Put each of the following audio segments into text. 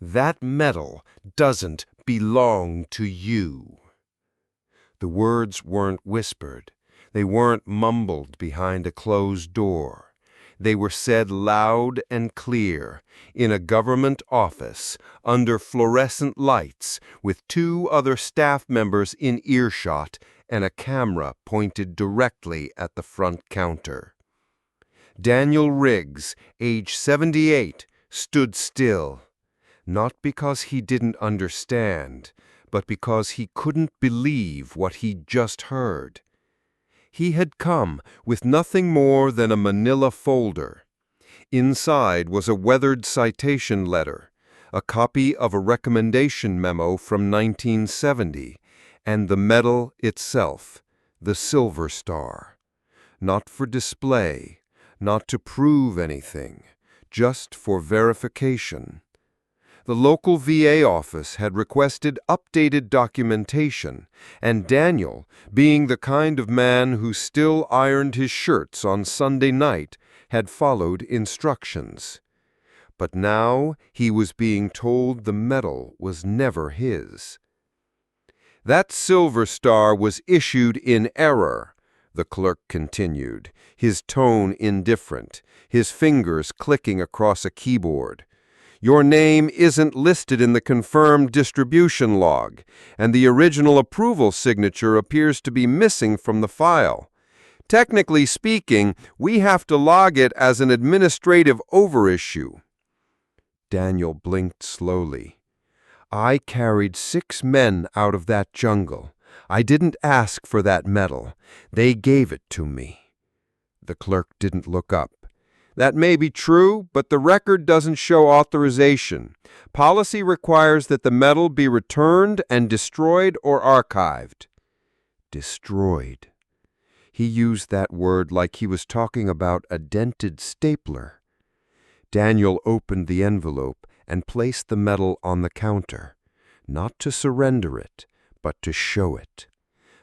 That medal doesn't belong to you." The words weren't whispered. They weren't mumbled behind a closed door. They were said loud and clear, in a government office, under fluorescent lights, with 2 other staff members in earshot and a camera pointed directly at the front counter. Daniel Riggs, age 78, stood still, not because he didn't understand, but because he couldn't believe what he'd just heard. He had come with nothing more than a manila folder. Inside was a weathered citation letter, a copy of a recommendation memo from 1970, and the medal itself, the Silver Star. Not for display, not to prove anything, just for verification. The local VA office had requested updated documentation, and Daniel, being the kind of man who still ironed his shirts on Sunday night, had followed instructions. But now he was being told the medal was never his. "That Silver Star was issued in error," the clerk continued, his tone indifferent, his fingers clicking across a keyboard. "Your name isn't listed in the confirmed distribution log, and the original approval signature appears to be missing from the file. Technically speaking, we have to log it as an administrative overissue." Daniel blinked slowly. "I carried 6 men out of that jungle. I didn't ask for that medal. They gave it to me." The clerk didn't look up. "That may be true, but the record doesn't show authorization. Policy requires that the medal be returned and destroyed or archived." Destroyed. He used that word like he was talking about a dented stapler. Daniel opened the envelope and placed the medal on the counter, not to surrender it, but to show it.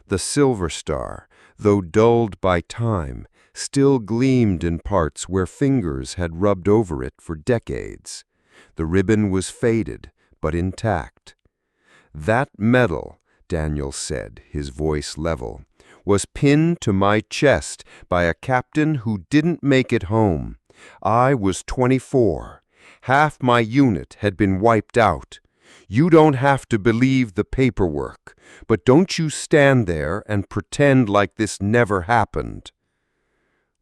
The Silver Star, though dulled by time, still gleamed in parts where fingers had rubbed over it for decades. The ribbon was faded, but intact. "That medal," Daniel said, his voice level, "was pinned to my chest by a captain who didn't make it home. I was 24. Half my unit had been wiped out. You don't have to believe the paperwork, but don't you stand there and pretend like this never happened."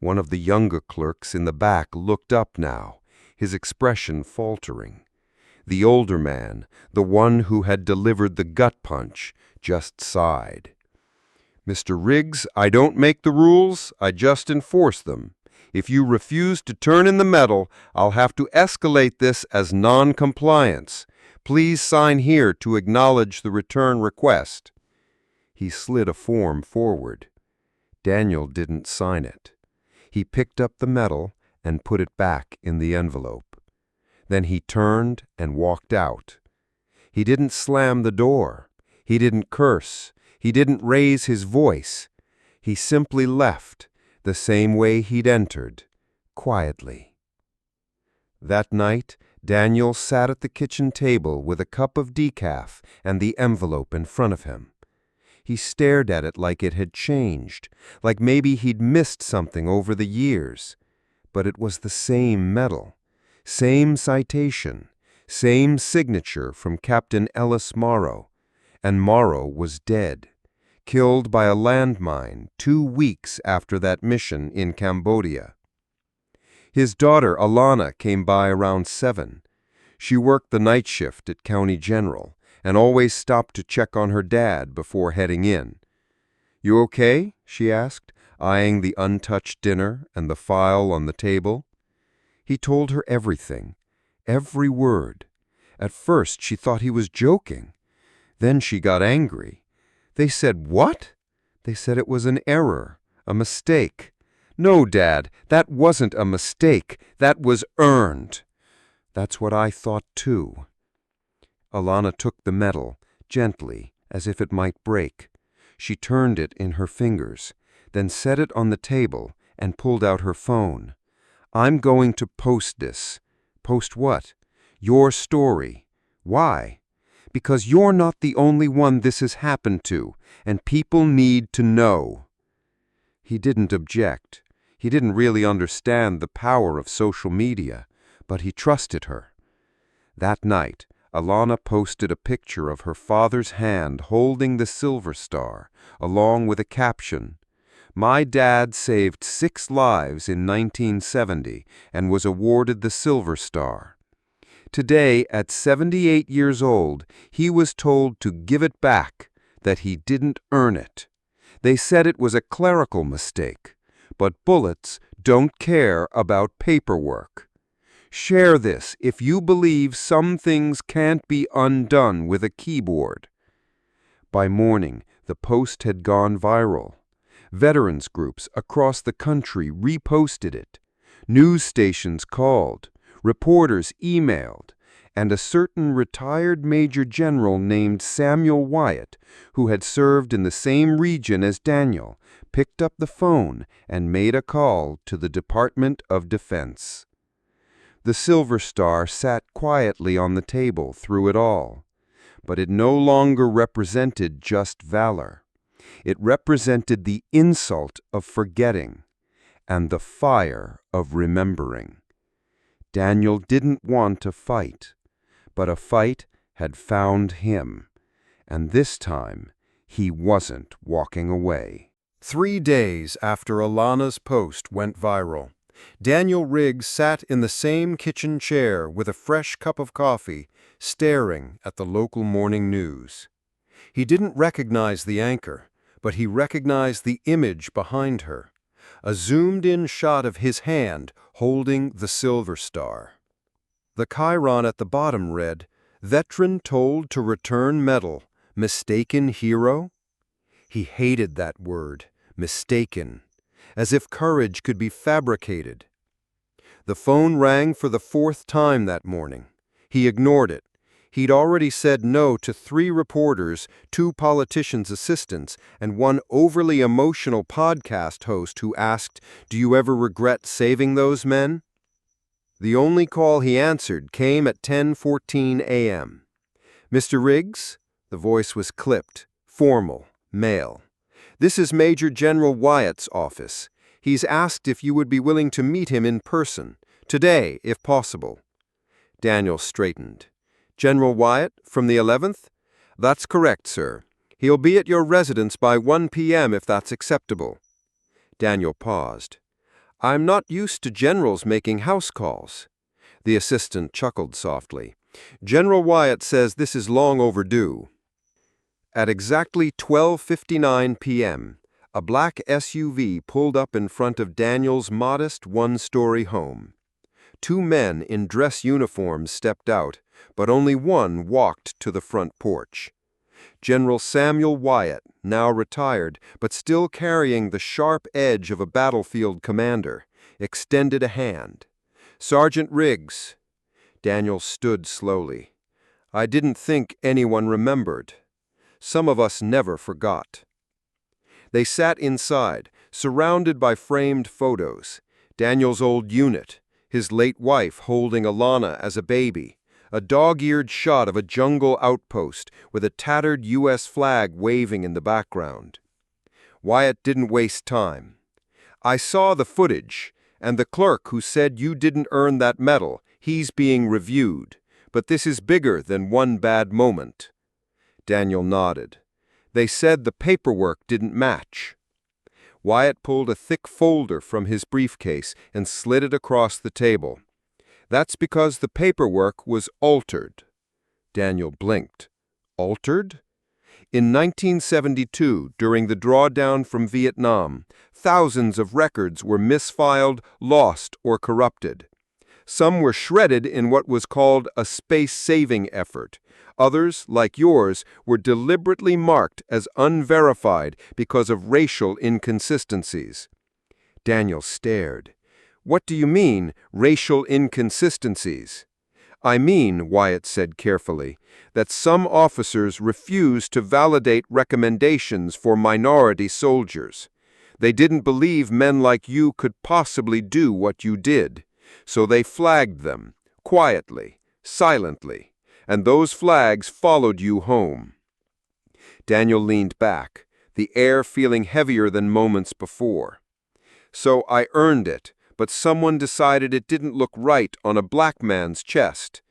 One of the younger clerks in the back looked up now, his expression faltering. The older man, the one who had delivered the gut punch, just sighed. "Mr. Riggs, I don't make the rules, I just enforce them. If you refuse to turn in the medal, I'll have to escalate this as non-compliance. Please sign here to acknowledge the return request." He slid a form forward. Daniel didn't sign it. He picked up the medal and put it back in the envelope. Then he turned and walked out. He didn't slam the door. He didn't curse. He didn't raise his voice. He simply left, the same way he'd entered, quietly. That night, Daniel sat at the kitchen table with a cup of decaf and the envelope in front of him. He stared at it like it had changed, like maybe he'd missed something over the years. But it was the same medal, same citation, same signature from Captain Ellis Morrow. And Morrow was dead, killed by a landmine 2 weeks after that mission in Cambodia. His daughter Alana came by around 7. She worked the night shift at County General and always stopped to check on her dad before heading in. "You okay?" she asked, eyeing the untouched dinner and the file on the table. He told her everything, every word. At first she thought he was joking. Then she got angry. "They said what?" "They said it was an error, a mistake." "No, Dad, that wasn't a mistake. That was earned." "That's what I thought too." Alana took the medal, gently, as if it might break. She turned it in her fingers, then set it on the table and pulled out her phone. "I'm going to post this." "Post what?" "Your story. Why? Because you're not the only one this has happened to, and people need to know. He didn't object. He didn't really understand the power of social media, but he trusted her. That night, Alana posted a picture of her father's hand holding the silver star, along with a caption, "My dad saved 6 lives in 1970 and was awarded the Silver Star. Today, at 78 years old, he was told to give it back, that he didn't earn it. They said it was a clerical mistake, but bullets don't care about paperwork. Share this if you believe some things can't be undone with a keyboard." By morning, the post had gone viral. Veterans groups across the country reposted it. News stations called, reporters emailed, and a certain retired Major General named Samuel Wyatt, who had served in the same region as Daniel, picked up the phone and made a call to the Department of Defense. The Silver Star sat quietly on the table through it all, but it no longer represented just valor. It represented the insult of forgetting and the fire of remembering. Daniel didn't want to fight, but a fight had found him, and this time he wasn't walking away. 3 days after Alana's post went viral, Daniel Riggs sat in the same kitchen chair with a fresh cup of coffee, staring at the local morning news. He didn't recognize the anchor, but he recognized the image behind her, a zoomed-in shot of his hand holding the Silver Star. The chyron at the bottom read, "Veteran told to return medal, mistaken hero?" He hated that word, mistaken, as if courage could be fabricated. The phone rang for the 4th time that morning. He ignored it. He'd already said no to 3 reporters, 2 politicians' assistants, and 1 overly emotional podcast host who asked, "Do you ever regret saving those men?" The only call he answered came at 10:14 a.m. "Mr. Riggs?" The voice was clipped, formal, male. "This is Major General Wyatt's office. He's asked if you would be willing to meet him in person, today, if possible." Daniel straightened. "General Wyatt, from the 11th? That's correct, sir. He'll be at your residence by 1 p.m. if that's acceptable." Daniel paused. "I'm not used to generals making house calls." The assistant chuckled softly. "General Wyatt says this is long overdue." At exactly 12:59 p.m., a black SUV pulled up in front of Daniel's modest 1-story home. 2 men in dress uniforms stepped out, but only one walked to the front porch. General Samuel Wyatt, now retired, but still carrying the sharp edge of a battlefield commander, extended a hand. "Sergeant Riggs." Daniel stood slowly. "I didn't think anyone remembered. Some of us never forgot." They sat inside, surrounded by framed photos. Daniel's old unit, his late wife holding Alana as a baby, a dog-eared shot of a jungle outpost with a tattered U.S. flag waving in the background. Wyatt didn't waste time. "I saw the footage, and the clerk who said you didn't earn that medal, he's being reviewed. But this is bigger than one bad moment." Daniel nodded. "They said the paperwork didn't match." Wyatt pulled a thick folder from his briefcase and slid it across the table. "That's because the paperwork was altered." Daniel blinked. "Altered?" "In 1972, during the drawdown from Vietnam, thousands of records were misfiled, lost, or corrupted. Some were shredded in what was called a space-saving effort. Others, like yours, were deliberately marked as unverified because of racial inconsistencies." Daniel stared. "What do you mean, racial inconsistencies?" "I mean," Wyatt said carefully, "that some officers refused to validate recommendations for minority soldiers. They didn't believe men like you could possibly do what you did. So they flagged them, quietly, silently, and those flags followed you home." Daniel leaned back, the air feeling heavier than moments before. "So I earned it, but someone decided it didn't look right on a black man's chest."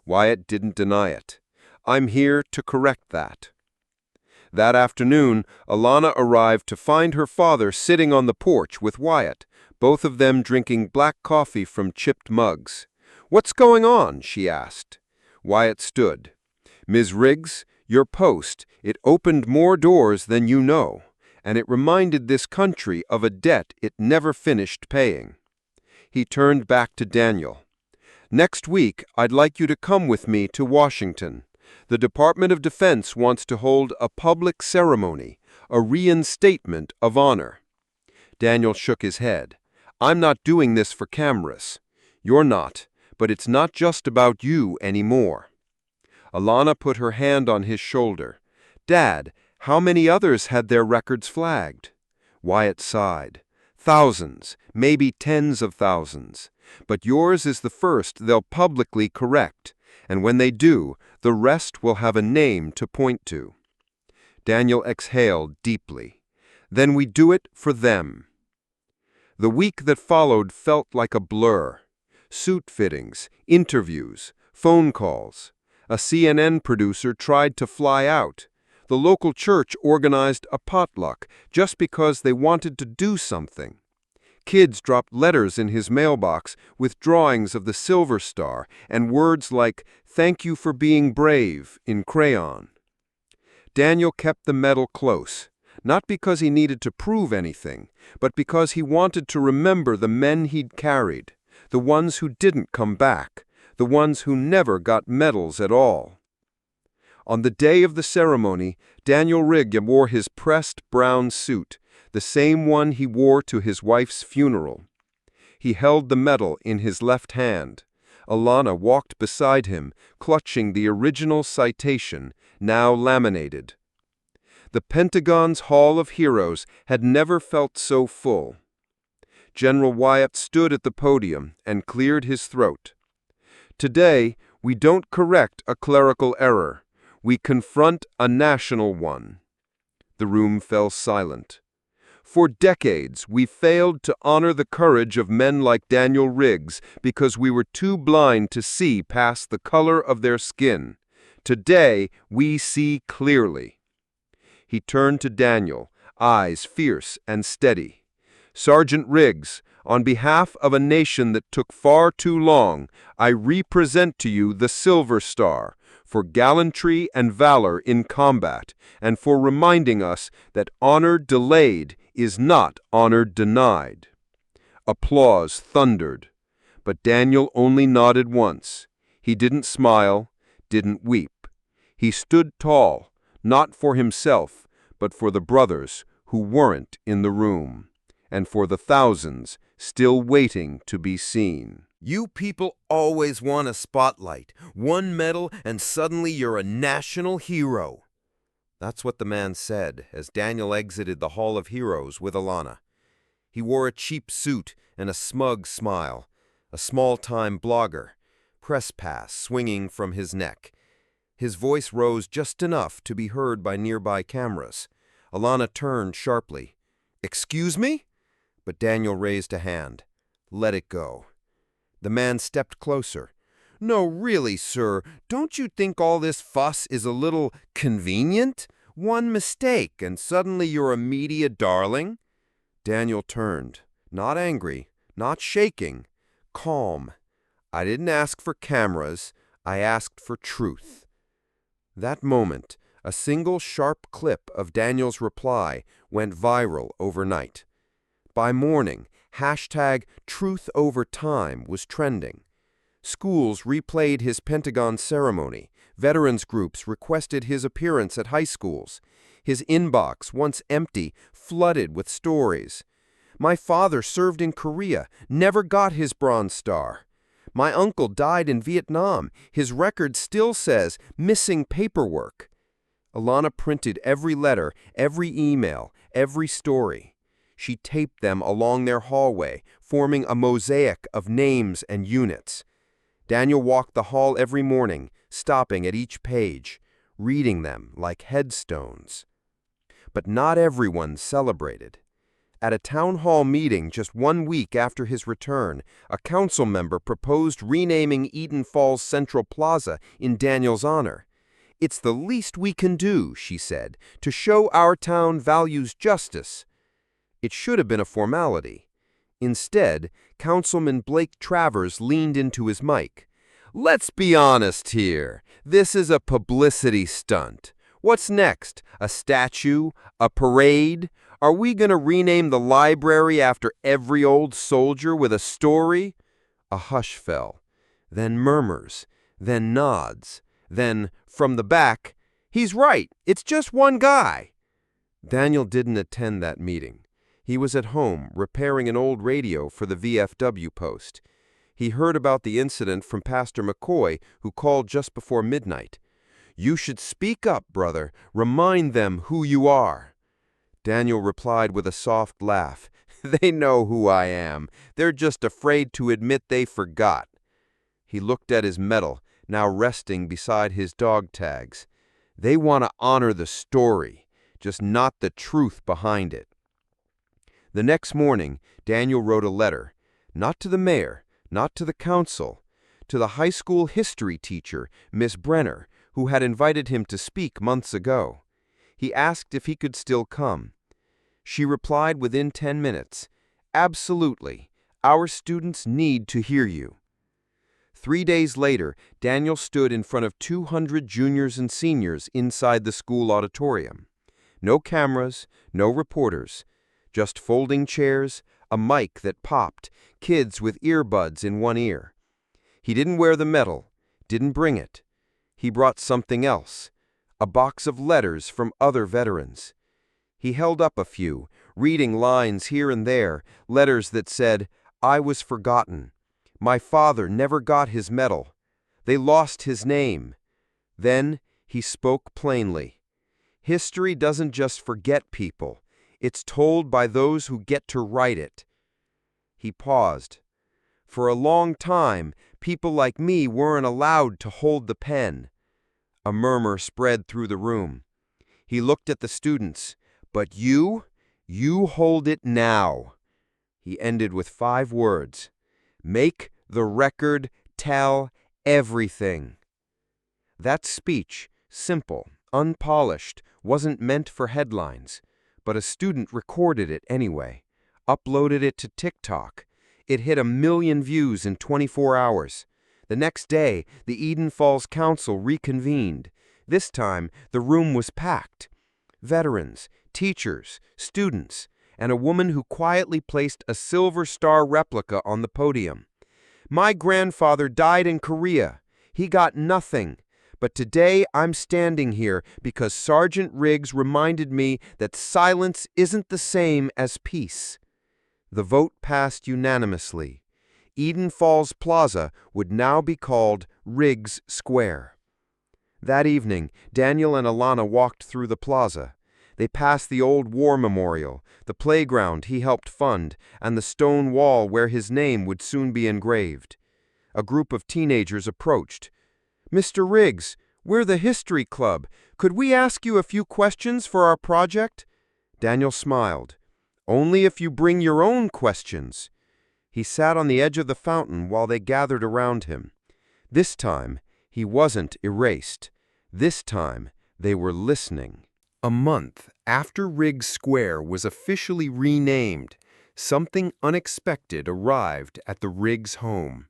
Wyatt didn't deny it. "I'm here to correct that." That afternoon, Alana arrived to find her father sitting on the porch with Wyatt, both of them drinking black coffee from chipped mugs. "What's going on?" she asked. Wyatt stood. "Ms. Riggs, your post, it opened more doors than you know, and it reminded this country of a debt it never finished paying." He turned back to Daniel. "Next week, I'd like you to come with me to Washington. The Department of Defense wants to hold a public ceremony, a reinstatement of honor." Daniel shook his head. "I'm not doing this for cameras. You're not, but it's not just about you anymore." Alana put her hand on his shoulder. "Dad, how many others had their records flagged?" Wyatt sighed. "Thousands, maybe tens of thousands. But yours is the first they'll publicly correct, and when they do, the rest will have a name to point to." Daniel exhaled deeply. "Then we do it for them." The week that followed felt like a blur. Suit fittings, interviews, phone calls. A CNN producer tried to fly out. The local church organized a potluck just because they wanted to do something. Kids dropped letters in his mailbox with drawings of the Silver Star and words like, "Thank you for being brave," in crayon. Daniel kept the medal close, not because he needed to prove anything, but because he wanted to remember the men he'd carried, the ones who didn't come back, the ones who never got medals at all. On the day of the ceremony, Daniel Rigg wore his pressed brown suit, the same one he wore to his wife's funeral. He held the medal in his left hand. Alana walked beside him, clutching the original citation, now laminated. The Pentagon's Hall of Heroes had never felt so full. General Wyatt stood at the podium and cleared his throat. "Today, we don't correct a clerical error. We confront a national one." The room fell silent. "For decades, we failed to honor the courage of men like Daniel Riggs because we were too blind to see past the color of their skin. Today, we see clearly." He turned to Daniel, eyes fierce and steady. "Sergeant Riggs, on behalf of a nation that took far too long, I represent to you the Silver Star, for gallantry and valor in combat, and for reminding us that honor delayed is not honor denied." Applause thundered, but Daniel only nodded once. He didn't smile, didn't weep. He stood tall, not for himself, but for the brothers who weren't in the room, and for the thousands still waiting to be seen. You people always want a spotlight, one medal, and suddenly you're a national hero. That's what the man said as Daniel exited the Hall of Heroes with Alana. He wore a cheap suit and a smug smile, a small-time blogger, press pass swinging from his neck. His voice rose just enough to be heard by nearby cameras. Alana turned sharply. "Excuse me?" But Daniel raised a hand. "Let it go." The man stepped closer. "No, really, sir, don't you think all this fuss is a little convenient? One mistake, and suddenly you're a media darling?" Daniel turned, not angry, not shaking, calm. "I didn't ask for cameras, I asked for truth." That moment, a single sharp clip of Daniel's reply went viral overnight. By morning, #TruthOverTime was trending. Schools replayed his Pentagon ceremony. Veterans groups requested his appearance at high schools. His inbox, once empty, flooded with stories. "My father served in Korea, never got his Bronze Star." "My uncle died in Vietnam. His record still says missing paperwork." Alana printed every letter, every email, every story. She taped them along their hallway, forming a mosaic of names and units. Daniel walked the hall every morning, stopping at each page, reading them like headstones. But not everyone celebrated. At a town hall meeting just 1 week after his return, a council member proposed renaming Eden Falls Central Plaza in Daniel's honor. "It's the least we can do," she said, "to show our town values justice." It should have been a formality. Instead, Councilman Blake Travers leaned into his mic. "Let's be honest here. This is a publicity stunt. What's next? A statue? A parade? Are we going to rename the library after every old soldier with a story?" A hush fell. Then murmurs. Then nods. Then, from the back, "He's right. It's just one guy." Daniel didn't attend that meeting. He was at home, repairing an old radio for the VFW post. He heard about the incident from Pastor McCoy, who called just before midnight. "You should speak up, brother. Remind them who you are." Daniel replied with a soft laugh. "They know who I am. They're just afraid to admit they forgot." He looked at his medal, now resting beside his dog tags. "They want to honor the story, just not the truth behind it." The next morning, Daniel wrote a letter, not to the mayor, not to the council, to the high school history teacher, Miss Brenner, who had invited him to speak months ago. He asked if he could still come. She replied within 10 minutes, "Absolutely. Our students need to hear you." 3 days later, Daniel stood in front of 200 juniors and seniors inside the school auditorium. No cameras, no reporters. Just folding chairs, a mic that popped, kids with earbuds in one ear. He didn't wear the medal, didn't bring it. He brought something else, a box of letters from other veterans. He held up a few, reading lines here and there, letters that said, "I was forgotten. My father never got his medal. They lost his name." Then he spoke plainly. History doesn't just forget people. It's told by those who get to write it. He paused. "For a long time, people like me weren't allowed to hold the pen." A murmur spread through the room. He looked at the students. "But you hold it now." He ended with 5 words. "Make the record tell everything." That speech, simple, unpolished, wasn't meant for headlines. But a student recorded it anyway, uploaded it to TikTok. It hit 1 million views in 24 hours. The next day, the Eden Falls Council reconvened. This time, the room was packed. Veterans, teachers, students, and a woman who quietly placed a silver star replica on the podium. "My grandfather died in Korea. He got nothing. But today I'm standing here because Sergeant Riggs reminded me that silence isn't the same as peace." The vote passed unanimously. Eden Falls Plaza would now be called Riggs Square. That evening, Daniel and Alana walked through the plaza. They passed the old war memorial, the playground he helped fund, and the stone wall where his name would soon be engraved. A group of teenagers approached. "Mr. Riggs, we're the History Club. Could we ask you a few questions for our project?" Daniel smiled. "Only if you bring your own questions." He sat on the edge of the fountain while they gathered around him. This time, he wasn't erased. This time, they were listening. A month after Riggs Square was officially renamed, something unexpected arrived at the Riggs home.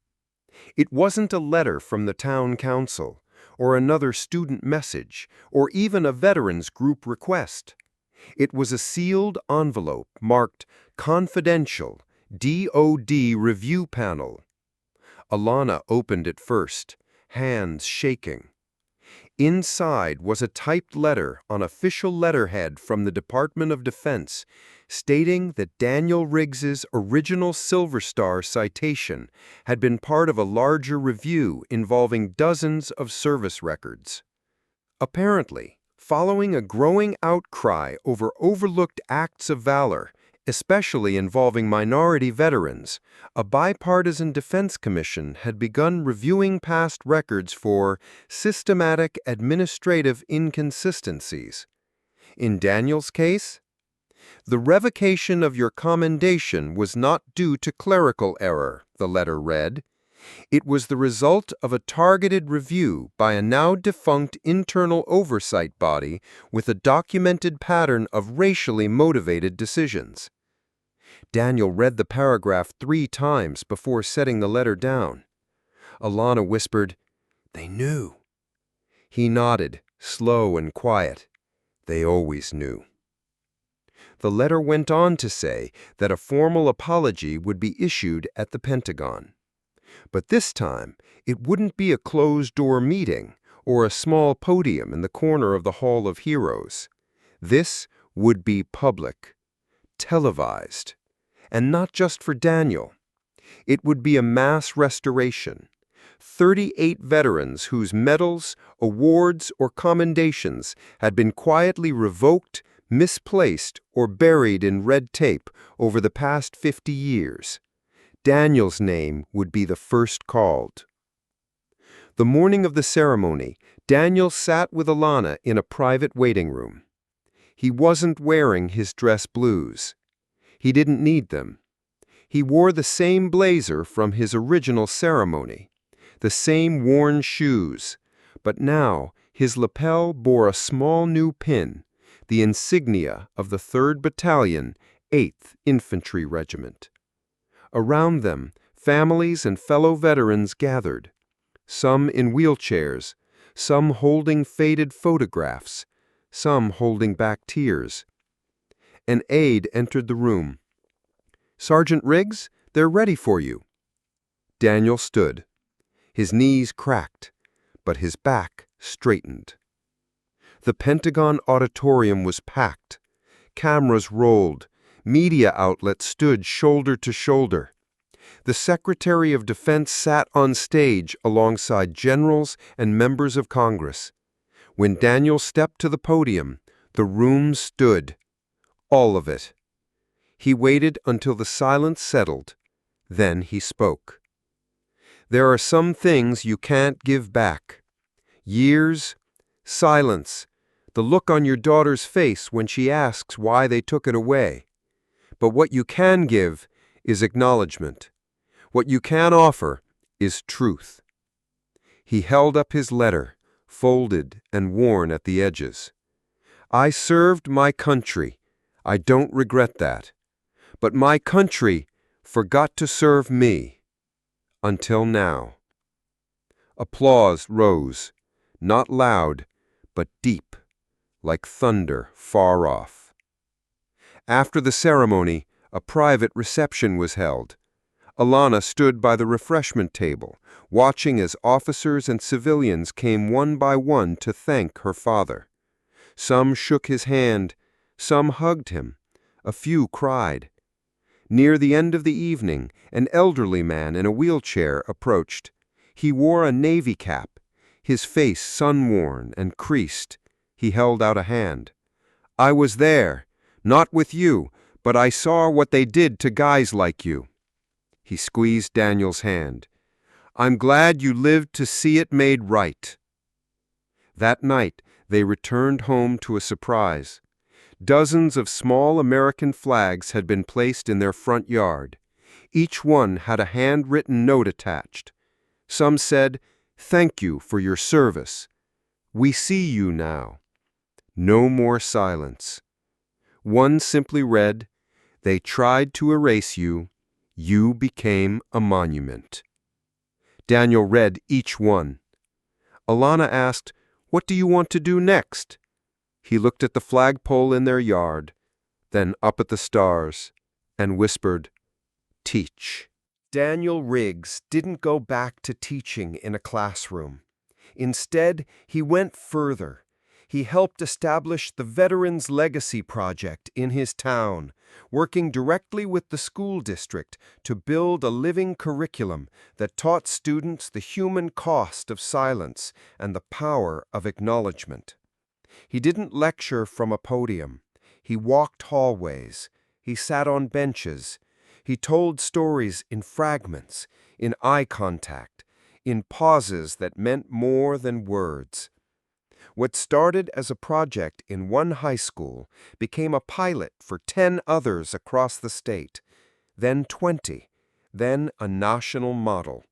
It wasn't a letter from the town council, or another student message, or even a veterans group request. It was a sealed envelope marked Confidential, DOD Review Panel. Alana opened it first, hands shaking. Inside was a typed letter on official letterhead from the Department of Defense, stating that Daniel Riggs's original Silver Star citation had been part of a larger review involving dozens of service records. Apparently, following a growing outcry over overlooked acts of valor, especially involving minority veterans. A bipartisan defense commission had begun reviewing past records for systematic administrative inconsistencies. In Daniel's case, the revocation of your commendation was not due to clerical error, the letter read. It was the result of a targeted review by a now-defunct internal oversight body with a documented pattern of racially motivated decisions. Daniel read the paragraph 3 times before setting the letter down. Alana whispered, "They knew." He nodded, slow and quiet. They always knew. The letter went on to say that a formal apology would be issued at the Pentagon. But this time, it wouldn't be a closed-door meeting or a small podium in the corner of the Hall of Heroes. This would be public, televised, and not just for Daniel. It would be a mass restoration. 38 veterans whose medals, awards, or commendations had been quietly revoked, misplaced, or buried in red tape over the past 50 years. Daniel's name would be the first called. The morning of the ceremony, Daniel sat with Alana in a private waiting room. He wasn't wearing his dress blues. He didn't need them. He wore the same blazer from his original ceremony, the same worn shoes, but now his lapel bore a small new pin, the insignia of the 3rd Battalion, 8th Infantry Regiment. Around them, families and fellow veterans gathered, some in wheelchairs, some holding faded photographs, some holding back tears. An aide entered the room. "Sergeant Riggs, they're ready for you." Daniel stood. His knees cracked, but his back straightened. The Pentagon auditorium was packed. Cameras rolled. Media outlets stood shoulder to shoulder. The Secretary of Defense sat on stage alongside generals and members of Congress. When Daniel stepped to the podium, the room stood. All of it. He waited until the silence settled. Then he spoke. "There are some things you can't give back. Years, silence, the look on your daughter's face when she asks why they took it away. But what you can give is acknowledgement. What you can offer is truth." He held up his letter, folded and worn at the edges. "I served my country. I don't regret that. But my country forgot to serve me. Until now." Applause rose, not loud, but deep, like thunder far off. After the ceremony, a private reception was held. Alana stood by the refreshment table, watching as officers and civilians came one by one to thank her father. Some shook his hand, some hugged him, a few cried. Near the end of the evening, an elderly man in a wheelchair approached. He wore a navy cap, his face sun-worn and creased. He held out a hand. "I was there, not with you, but I saw what they did to guys like you." He squeezed Daniel's hand. "I'm glad you lived to see it made right." That night, they returned home to a surprise. Dozens of small American flags had been placed in their front yard. Each one had a handwritten note attached. Some said, "Thank you for your service. We see you now." No more silence. One simply read, "They tried to erase you. You became a monument." Daniel read each one. Alana asked, "What do you want to do next?" He looked at the flagpole in their yard, then up at the stars, and whispered, "Teach." Daniel Riggs didn't go back to teaching in a classroom. Instead, he went further. He helped establish the Veterans Legacy Project in his town, working directly with the school district to build a living curriculum that taught students the human cost of silence and the power of acknowledgement. He didn't lecture from a podium. He walked hallways, He sat on benches. He told stories in fragments, in eye contact, in pauses that meant more than words. What started as a project in one high school became a pilot for 10 others across the state, then 20, then a national model.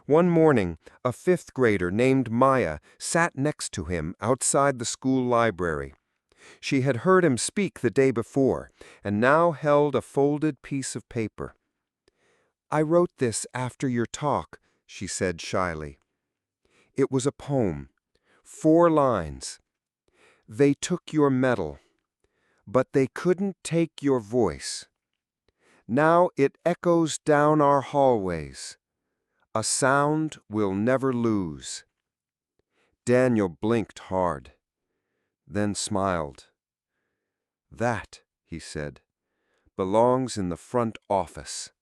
One morning, a fifth grader named Maya sat next to him outside the school library. She had heard him speak the day before, and now held a folded piece of paper. "I wrote this after your talk," she said shyly. It was a poem, 4 lines. "They took your medal, but they couldn't take your voice. Now it echoes down our hallways, a sound we'll never lose." Daniel blinked hard, then smiled. "That," he said, "belongs in the front office."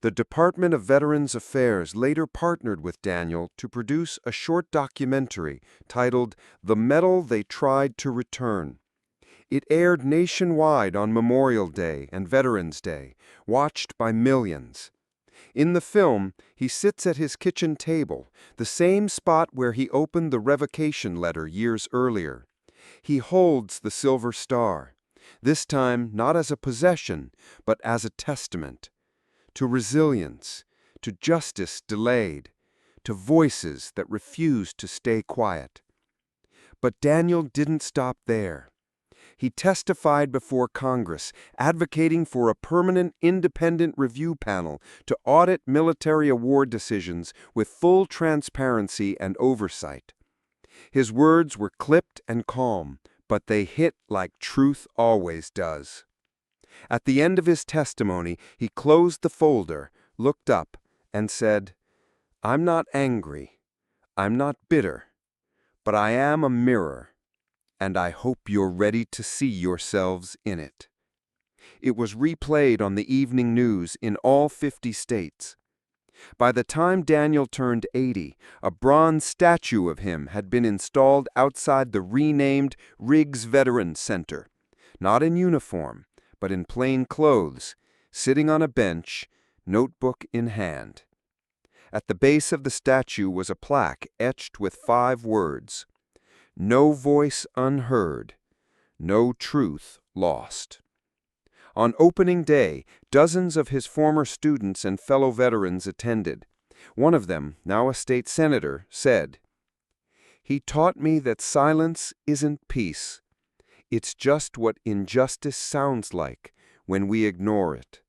The Department of Veterans Affairs later partnered with Daniel to produce a short documentary titled "The Medal They Tried to Return." It aired nationwide on Memorial Day and Veterans Day, watched by millions. In the film, he sits at his kitchen table, the same spot where he opened the revocation letter years earlier. He holds the Silver Star, this time not as a possession, but as a testament to resilience, to justice delayed, to voices that refuse to stay quiet. But Daniel didn't stop there. He testified before Congress, advocating for a permanent independent review panel to audit military award decisions with full transparency and oversight. His words were clipped and calm, but they hit like truth always does. At the end of his testimony, he closed the folder, looked up, and said, "I'm not angry. I'm not bitter. But I am a mirror, and I hope you're ready to see yourselves in it." It was replayed on the evening news in all 50 states. By the time Daniel turned 80, a bronze statue of him had been installed outside the renamed Riggs Veterans Center, not in uniform, but in plain clothes, sitting on a bench, notebook in hand. At the base of the statue was a plaque etched with 5 words: "No voice unheard, no truth lost." On opening day, dozens of his former students and fellow veterans attended. One of them, now a state senator, said, "He taught me that silence isn't peace. It's just what injustice sounds like when we ignore it."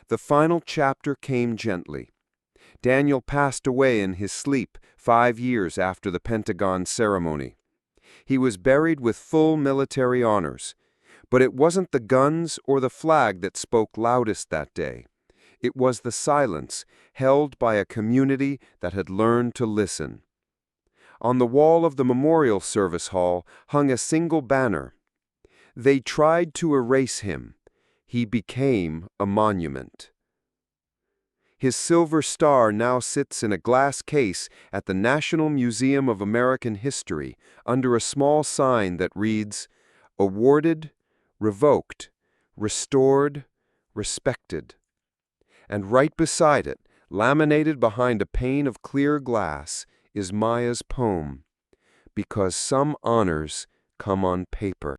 The final chapter came gently. Daniel passed away in his sleep 5 years after the Pentagon ceremony. He was buried with full military honors, but it wasn't the guns or the flag that spoke loudest that day. It was the silence held by a community that had learned to listen. On the wall of the memorial service hall hung a single banner. "They tried to erase him. He became a monument." His silver star now sits in a glass case at the National Museum of American History under a small sign that reads, "Awarded, revoked, restored, respected." And right beside it, laminated behind a pane of clear glass, is Maya's poem, "Because some honors come on paper."